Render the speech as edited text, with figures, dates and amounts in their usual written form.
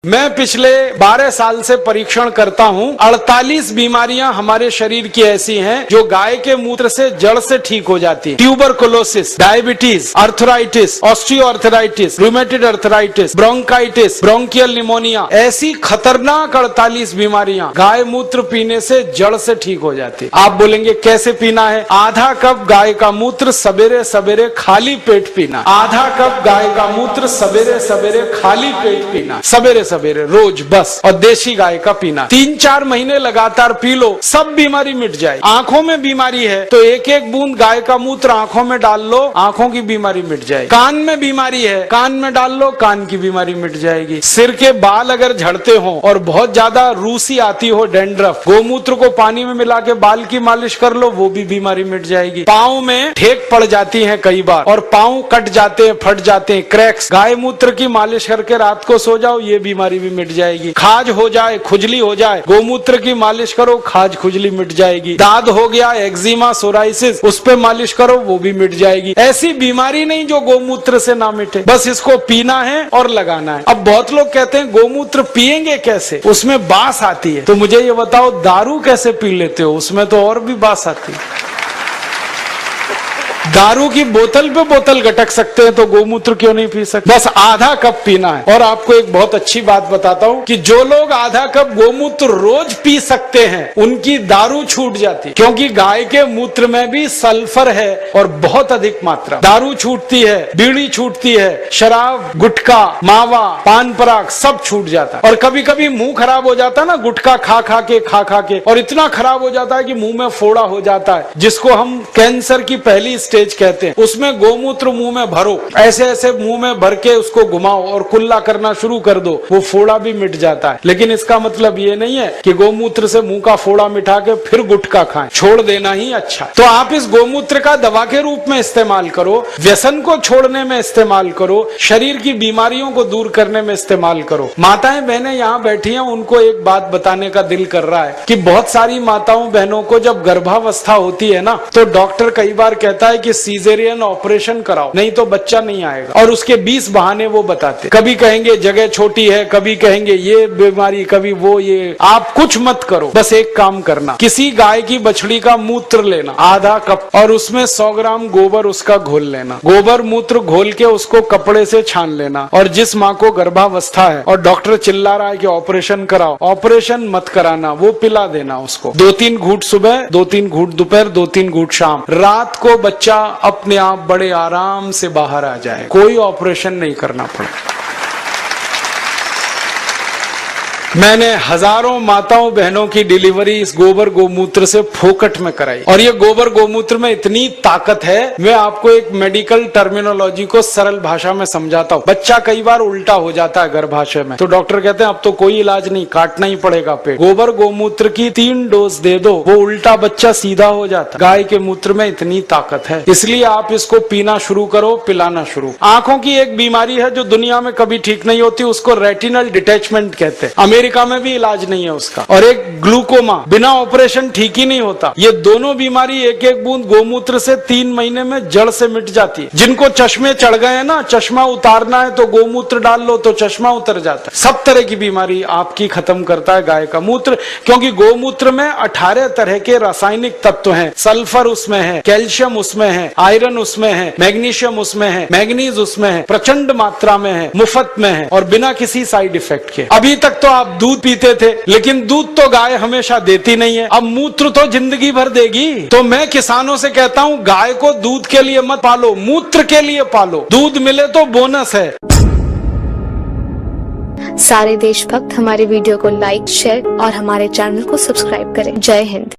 मैं पिछले 12 साल से परीक्षण करता हूँ। 48 बीमारियां हमारे शरीर की ऐसी हैं जो गाय के मूत्र से जड़ से ठीक हो जाती है। Tuberculosis, diabetes, arthritis, osteoarthritis, rheumatoid arthritis, bronchitis, bronchial pneumonia, ऐसी खतरनाक 48 बीमारियां गाय मूत्र पीने से जड़ से ठीक हो जाती है। आप बोलेंगे कैसे पीना है? आधा कप गाय का मूत्र सवेरे सवेरे खाली पेट पीना। आधा कप गाय का मूत्र सवेरे सवेरे खाली पेट पीना, सवेरे सवेरे रोज बस। और देशी गाय का पीना 3-4 महीने लगातार पी लो, सब बीमारी मिट जाए। आंखों में बीमारी है तो एक एक बूंद गाय का मूत्र आंखों में डाल लो, आंखों की बीमारी मिट जाए। कान में बीमारी है, कान में डाल लो, कान की बीमारी मिट जाएगी। सिर के बाल अगर झड़ते हो और बहुत ज्यादा रूसी आती हो, डैंड्रफ, गोमूत्र को पानी में मिला के बाल की मालिश कर लो, वो भी बीमारी मिट जाएगी। पाँव में ठेक पड़ जाती है कई बार और पाँव कट जाते हैं, फट जाते हैं, क्रैक्स, गाय मूत्र की मालिश करके रात को सो जाओ, ये बीमारी भी मिट जाएगी। खाज हो जाए, खुजली हो जाए, गोमूत्र की मालिश करो, खाज खुजली मिट जाएगी। दाद हो गया, एक्जिमा, सोराइसिस, उस पे मालिश करो, वो भी मिट जाएगी। ऐसी बीमारी नहीं जो गोमूत्र से ना मिटे। बस इसको पीना है और लगाना है। अब बहुत लोग कहते हैं गोमूत्र पिएंगे कैसे, उसमें बास आती है। तो मुझे ये बताओ, दारू कैसे पी लेते हो? उसमें तो और भी बास आती है। दारू की बोतल पे बोतल गटक सकते हैं तो गोमूत्र क्यों नहीं पी सकते? बस आधा कप पीना है। और आपको एक बहुत अच्छी बात बताता हूँ कि जो लोग आधा कप गोमूत्र रोज पी सकते हैं उनकी दारू छूट जाती है, क्योंकि गाय के मूत्र में भी सल्फर है और बहुत अधिक मात्रा। दारू छूटती है, बीड़ी छूटती है, शराब, गुटखा, मावा, पान पराग सब छूट जाता है। और कभी कभी मुंह खराब हो जाता है ना, गुटखा खा खा के, और इतना खराब हो जाता है कि मुंह में फोड़ा हो जाता है, जिसको हम कैंसर की पहली स्टेज कहते हैं। उसमें गोमूत्र मुंह में भरो, ऐसे ऐसे मुंह में भर के उसको घुमाओ और कुल्ला करना शुरू कर दो, वो फोड़ा भी मिट जाता है। लेकिन इसका मतलब ये नहीं है कि गोमूत्र से मुंह का फोड़ा मिटा के फिर गुटखा खाएं, छोड़ देना ही अच्छा। तो आप इस गोमूत्र का दवा के रूप में इस्तेमाल करो, व्यसन को छोड़ने में इस्तेमाल करो, शरीर की बीमारियों को दूर करने में इस्तेमाल करो। माताएं बहनें यहाँ बैठी हैं, उनको एक बात बताने का दिल कर रहा है कि बहुत सारी माताओं बहनों को जब गर्भावस्था होती है ना, तो डॉक्टर कई बार कहता है कि सीजेरियन ऑपरेशन कराओ, नहीं तो बच्चा नहीं आएगा। और उसके 20 बहाने वो बताते, कभी कहेंगे जगह छोटी है, कभी कहेंगे ये बीमारी, कभी वो ये। आप कुछ मत करो, बस एक काम करना, किसी गाय की बछड़ी का मूत्र लेना आधा कप और उसमें 100 ग्राम गोबर उसका घोल लेना। गोबर मूत्र घोल के उसको कपड़े से छान लेना। और जिस माँ को गर्भावस्था है और डॉक्टर चिल्ला रहा है कि ऑपरेशन कराओ, ऑपरेशन मत कराना, वो पिला देना उसको। 2-3 घूंट सुबह, 2-3 घूंट दोपहर, 2-3 घूंट शाम। रात को बच्चा अपने आप बड़े आराम से बाहर आ जाए, कोई ऑपरेशन नहीं करना पड़े। मैंने हजारों माताओं बहनों की डिलीवरी इस गोबर गोमूत्र से फोकट में कराई। और ये गोबर गोमूत्र में इतनी ताकत है, मैं आपको एक मेडिकल टर्मिनोलॉजी को सरल भाषा में समझाता हूँ। बच्चा कई बार उल्टा हो जाता है गर्भाशय में, तो डॉक्टर कहते हैं अब तो कोई इलाज नहीं, काटना ही पड़ेगा पेट। गोबर गोमूत्र की 3 डोज दे दो, वो उल्टा बच्चा सीधा हो जाता। गाय के मूत्र में इतनी ताकत है, इसलिए आप इसको पीना शुरू करो, पिलाना शुरू। आंखों की एक बीमारी है जो दुनिया में कभी ठीक नहीं होती, उसको रेटिनल डिटैचमेंट कहते हैं। अमेरिका में भी इलाज नहीं है उसका। और एक ग्लूकोमा, बिना ऑपरेशन ठीक ही नहीं होता। ये दोनों बीमारी एक एक बूंद गोमूत्र से 3 महीने में जड़ से मिट जाती है। जिनको चश्मे चढ़ गए हैं ना, चश्मा उतारना है तो गोमूत्र डाल लो तो चश्मा उतर जाता है। सब तरह की बीमारी आपकी खत्म करता है गाय का मूत्र, क्योंकि गोमूत्र में 18 तरह के रासायनिक तत्व हैं। सल्फर उसमें है, कैल्शियम उसमें है, आयरन उसमें है, मैग्नीशियम उसमें है, मैग्नीज उसमें है, प्रचंड मात्रा में है, मुफ्त में है और बिना किसी साइड इफेक्ट के। अभी तक तो आप दूध पीते थे, लेकिन दूध तो गाय हमेशा देती नहीं है, अब मूत्र तो जिंदगी भर देगी। तो मैं किसानों से कहता हूँ, गाय को दूध के लिए मत पालो, मूत्र के लिए पालो। दूध मिले तो बोनस है। सारे देशभक्त हमारे वीडियो को लाइक, शेयर और हमारे चैनल को सब्सक्राइब करें। जय हिंद।